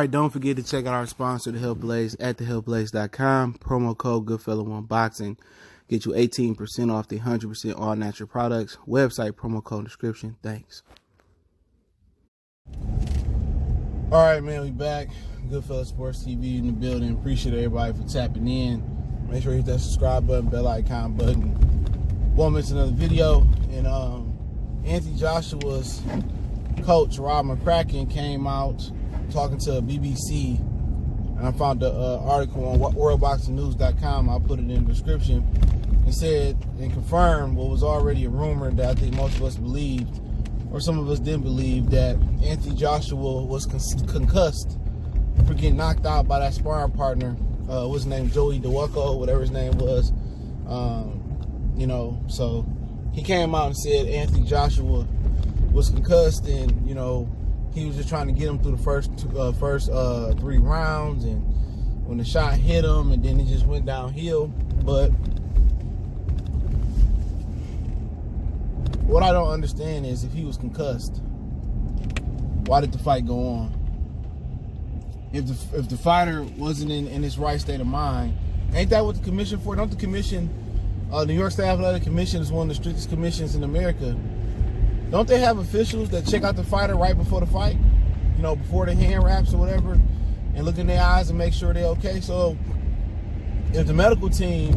right, don't forget to check out our sponsor, The Health Blaze, at thehealthblaze.com. Promo code Goodfella1Boxing. Get you 18% off the 100% all natural products. Website, promo code, description. Thanks. All right, man, we back. Goodfella Sports TV in the building. Appreciate everybody for tapping in. Make sure you hit that subscribe button, bell icon button. Won't miss another video. And Anthony Joshua's coach, McCracken, came out talking to BBC. And I found the article on worldboxingnews.com. I'll put it in the description. And said and confirmed what was already a rumor that I think most of us believed, or some of us didn't believe, that Anthony Joshua was concussed for getting knocked out by that sparring partner. What's his name? Joey DeWucko, whatever his name was. You know, so he came out and said Anthony Joshua was concussed, and, you know, he was just trying to get him through the first 3 rounds, and when the shot hit him, and then it just went downhill. But what I don't understand is, if he was concussed, why did the fight go on? If the fighter wasn't in his right state of mind, ain't that what the commission for? Don't the commission, New York State Athletic Commission is one of the strictest commissions in America. Don't they have officials that check out the fighter right before the fight? You know, before the hand wraps or whatever, and look in their eyes and make sure they're okay? So if the medical team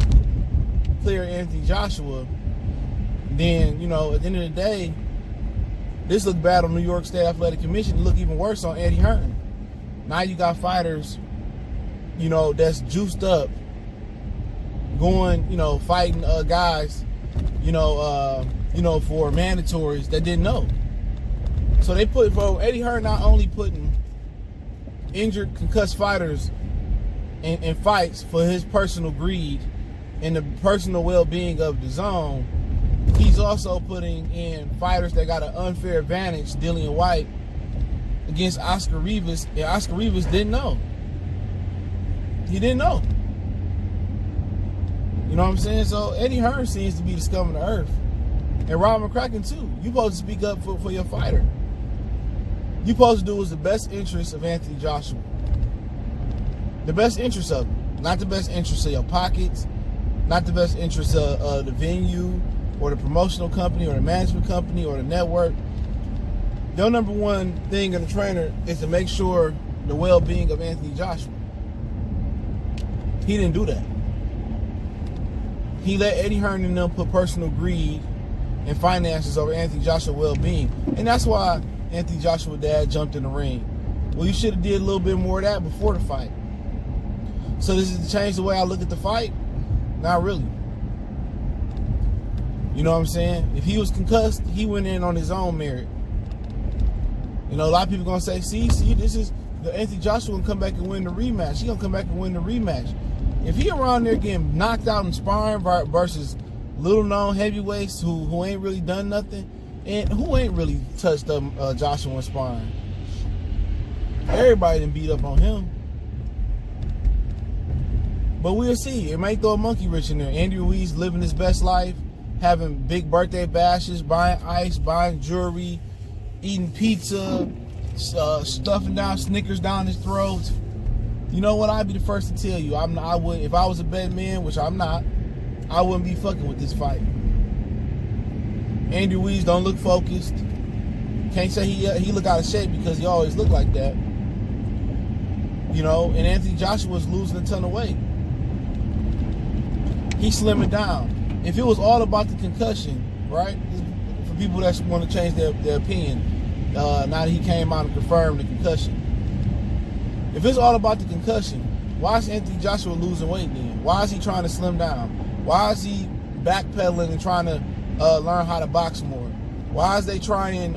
cleared Anthony Joshua, then, you know, at the end of the day, this looked bad on New York State Athletic Commission. It looked even worse on Eddie Hearn. Now you got fighters, you know, that's juiced up, going, you know, fighting guys, you know, for mandatories that didn't know. So they put, bro, Eddie Hearn not only putting injured, concussed fighters in fights for his personal greed and the personal well-being of DAZN, he's also putting in fighters that got an unfair advantage, Dillian White, against Oscar Rivas, and Oscar Rivas didn't know. He didn't know. You know what I'm saying? So Eddie Hearn seems to be the scum of the earth. And Rob McCracken too. You supposed to speak up for your fighter. You supposed to do what's the best interest of Anthony Joshua. The best interest of him. Not the best interest of your pockets. Not the best interest of the venue, or the promotional company, or the management company, or the network. Your number one thing in a trainer is to make sure the well-being of Anthony Joshua. He didn't do that. He let Eddie Hearn and them put personal greed and finances over Anthony Joshua's well-being. And that's why Anthony Joshua's dad jumped in the ring. Well, you should have did a little bit more of that before the fight. So this is to change the way I look at the fight? Not really. You know what I'm saying? If he was concussed, he went in on his own merit. You know, a lot of people going to say, see, this is, Anthony Joshua going to come back and win the rematch. He going to come back and win the rematch. If he around there getting knocked out in sparring versus little-known heavyweights who ain't really done nothing, and who ain't really touched Joshua in sparring, everybody done beat up on him. But we'll see. It might throw a monkey wrench in there. Andy Ruiz living his best life, having big birthday bashes, buying ice, buying jewelry, eating pizza, stuffing down Snickers down his throat. You know what? I'd be the first to tell you. I would, if I was a betting man, which I'm not, I wouldn't be fucking with this fight. Andy Ruiz don't look focused. Can't say he look out of shape, because he always looked like that. You know, and Anthony Joshua's losing a ton of weight. He's slimming down. If it was all about the concussion, right? For people that want to change their opinion, now that he came out and confirmed the concussion. If it's all about the concussion, why is Anthony Joshua losing weight then? Why is he trying to slim down? Why is he backpedaling and trying to learn how to box more? Why are they trying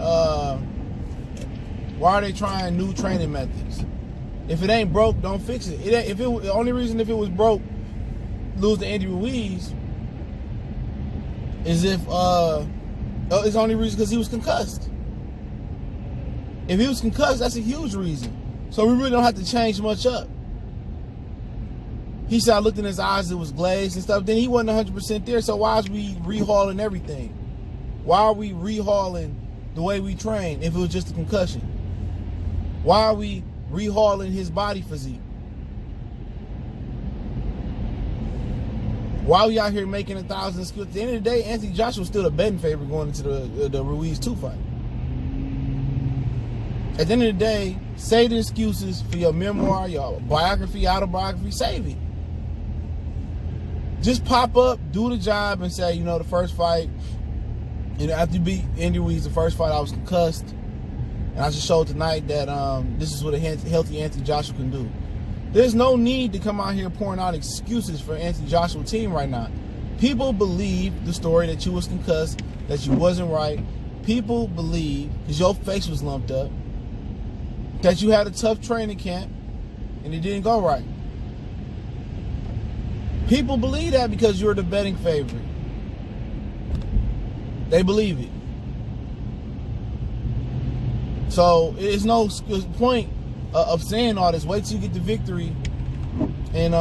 new training methods? If it ain't broke, don't fix it. The only reason if it was broke, lose to Andy Ruiz, is if it's the only reason because he was concussed. If he was concussed, that's a huge reason. So we really don't have to change much up. He said I looked in his eyes, it was glazed and stuff. Then he wasn't 100% there. So why is we rehauling everything? Why are we rehauling the way we train if it was just a concussion? Why are we rehauling his body physique? Why we out here making 1,000 skills? At the end of the day, Anthony Joshua's still a betting favorite going into the Ruiz 2 fight. At the end of the day, say the excuses for your memoir, your biography, autobiography, save it. Just pop up, do the job, and say, the first fight, after you beat Andy Ruiz, the first fight I was concussed, and I just showed tonight that this is what a healthy Anthony Joshua can do. There's no need to come out here pouring out excuses for Anthony Joshua's team right now. People believe the story that you was concussed, that you wasn't right. People believe, because your face was lumped up, that you had a tough training camp and it didn't go right. People believe that because you're the betting favorite. They believe it. So it's no point of saying all this. Wait till you get the victory, and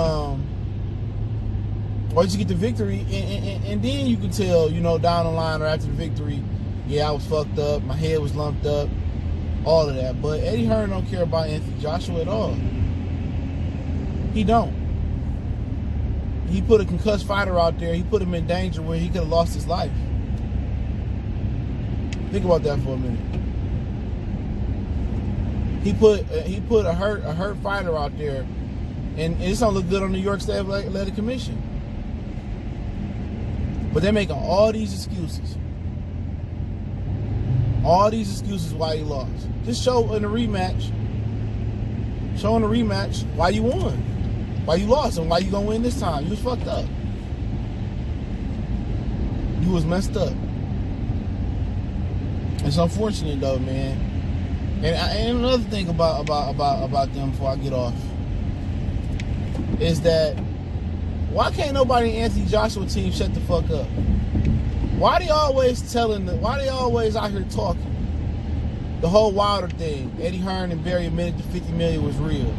wait till you get the victory, and then you can tell, down the line or after the victory, yeah, I was fucked up, my head was lumped up, all of that. But Eddie Hearn don't care about Anthony Joshua at all. He don't. He put a concussed fighter out there. He put him in danger where he could have lost his life. Think about that for a minute. He put a hurt fighter out there, and it's don't look good on the New York State Athletic Commission. But they're making all these excuses. All these excuses why he lost. Just show in the rematch. Show in the rematch why you won, why you lost, and why you gonna win this time. You was fucked up. You was messed up. It's unfortunate though, man. And another thing about them before I get off is that why can't nobody in Anthony Joshua team shut the fuck up? Why they always out here talking? The whole Wilder thing, Eddie Hearn and Barry admitted the 50 million was real.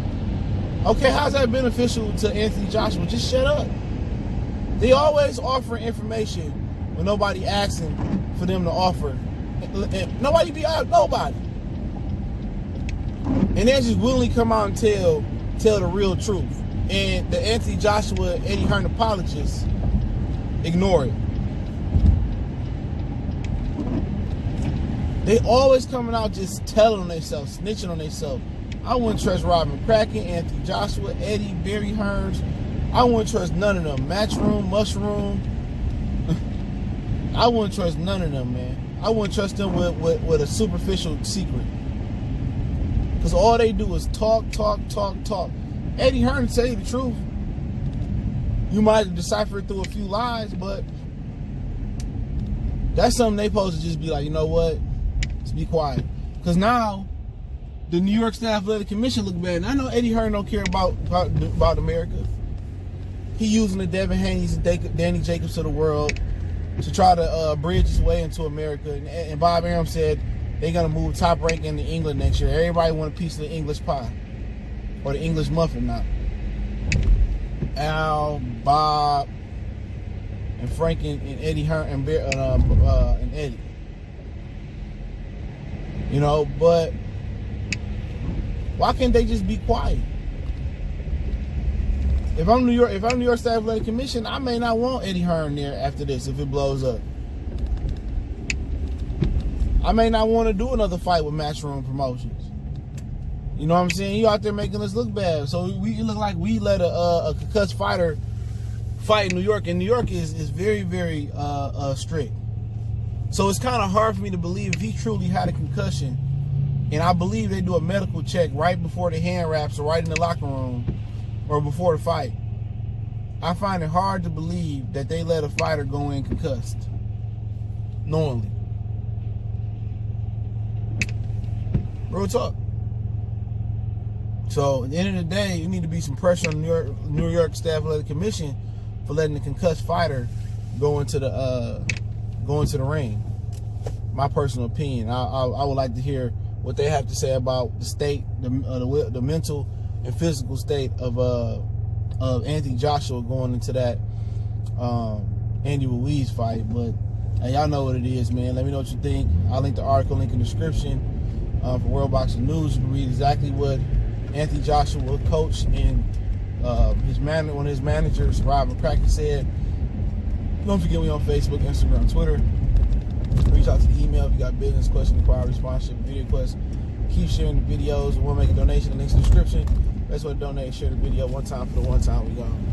Okay, how's that beneficial to Anthony Joshua? Just shut up. They always offering information when nobody asking for them to offer. Nobody be out, nobody. And they just willingly come out and tell the real truth. And the Anthony Joshua, Eddie Hearn apologists ignore it. They always coming out just telling on themselves, snitching on themselves. I wouldn't trust McCracken, Anthony Joshua, Eddie, Barry Hearns. I wouldn't trust none of them. Matchroom, Mushroom. I wouldn't trust none of them, man. I wouldn't trust them with a superficial secret. Because all they do is talk. Eddie Hearn tell you the truth. You might decipher it through a few lies, but that's something they supposed to just be like, you know what? Just be quiet. Because now the New York State Athletic Commission look bad. And I know Eddie Hearn don't care about America. He using the Devin Haney's and Danny Jacobs of the world to try to bridge his way into America. And Bob Arum said they're going to move top rank into England next year. Everybody want a piece of the English pie. Or the English muffin now. Al, Bob, and Frank and Eddie Hearn and Eddie. But why can't they just be quiet? If I'm New York State Athletic Commission, I may not want Eddie Hearn there after this if it blows up. I may not want to do another fight with Matchroom Promotions. You know what I'm saying? You out there making us look bad. So we look like we let a concussed fighter fight in New York, and New York is very, very strict. So it's kind of hard for me to believe if he truly had a concussion, and I believe they do a medical check right before the hand wraps or right in the locker room or before the fight. I find it hard to believe that they let a fighter go in concussed knowingly. Real talk. So at the end of the day, you need to be some pressure on the New York State Athletic Commission for letting the concussed fighter go into the ring. My personal opinion. I would like to hear what they have to say about the state, the mental and physical state of Anthony Joshua going into that Andy Ruiz fight. But hey, y'all know what it is, man. Let me know what you think. I'll link the article, link in the description for World Boxing News. You can read exactly what Anthony Joshua, coach, and one of his managers, Rob McCracken, said, don't forget we on Facebook, Instagram, Twitter. Reach out to the email if you got business, question, inquiry, sponsorship, video requests. Keep sharing the videos. We'll make a donation. The link's in the description. Best way to donate, share the video one time for the one time we gone.